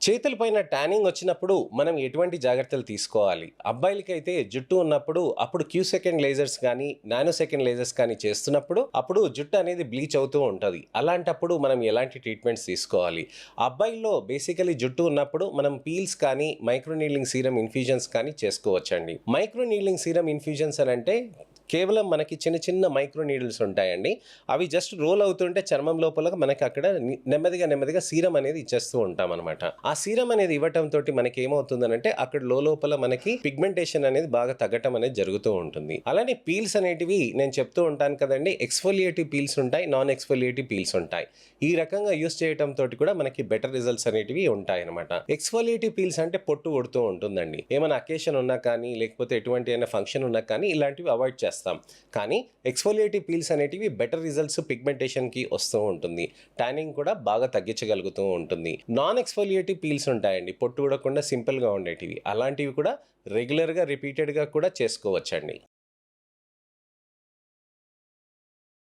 చేతులపైన tanning వచ్చినప్పుడు మనం ఎటువంటి జాగ్రత్తలు తీసుకోవాలి? అబ్బాయిలకైతే జుట్టు ఉన్నప్పుడు అప్పుడు క్యూ సెకండ్ లేజర్స్ కానీ, నానో సెకండ్ లేజర్స్ కానీ చేస్తున్నప్పుడు అప్పుడు జుట్టు అనేది బ్లీచ్ అవుతూ ఉంటది. అలాంటప్పుడు మనం ఎలాంటి ట్రీట్మెంట్స్ తీసుకోవాలి? అబ్బాయిల్లో బేసికల్లీ జుట్టు ఉన్నప్పుడు మనం పీల్స్ కానీ, మైక్రో నీడ్లింగ్ సీరమ్ ఇన్ఫ్యూజన్స్ కానీ చేసుకోవచ్చండి. మైక్రో నీడ్లింగ్ సీరమ్ ఇన్ఫ్యూజన్స్ అనంటే కేవలం మనకి చిన్న చిన్న మైక్రో నీడిల్స్ ఉంటాయండి. అవి జస్ట్ రోల్ అవుతుంటే చర్మం లోపల మనకి అక్కడ నెమ్మదిగా నెమ్మదిగా సీరం అనేది ఇచ్చేస్తూ ఉంటామనమాట. ఆ సీరం అనేది ఇవ్వటం తోటి మనకి ఏమవుతుందనంటే అక్కడ లోపల మనకి పిగ్మెంటేషన్ అనేది బాగా తగ్గటం అనేది జరుగుతూ ఉంటుంది. అలానే పీల్స్ అనేటివి నేను చెప్తూ ఉంటాను కదండి, ఎక్స్ఫోలియేటివ్ పీల్స్ ఉంటాయి, నాన్ ఎక్స్ఫోలియేటివ్ పీల్స్ ఉంటాయి. ఈ రకంగా యూస్ చేయటం తోటి కూడా మనకి బెటర్ రిజల్ట్స్ అనేటివి ఉంటాయి అనమాట. ఎక్స్ఫోలియేటివ్ పీల్స్ అంటే పొట్టు కొడుతూ ఉంటుందండి. ఏమైనా అకేషన్ ఉన్నా కానీ, లేకపోతే ఎటువంటి అయినా ఫంక్షన్ ఉన్నా కానీ ఇలాంటివి అవాయిడ్ చేస్తాం. కానీ ఎక్స్ఫోలియేటివ్ పీల్స్ అనేటివి బెటర్ రిజల్ట్స్ పిగ్మెంటేషన్కి వస్తూ ఉంటుంది. ట్యానింగ్ కూడా బాగా తగ్గించగలుగుతూ ఉంటుంది. నాన్ ఎక్స్ఫోలియేటివ్ పీల్స్ ఉంటాయండి, పొట్టు ఊడకుండా సింపుల్గా ఉండేటివి. అలాంటివి కూడా రెగ్యులర్గా రిపీటెడ్గా కూడా చేసుకోవచ్చండి.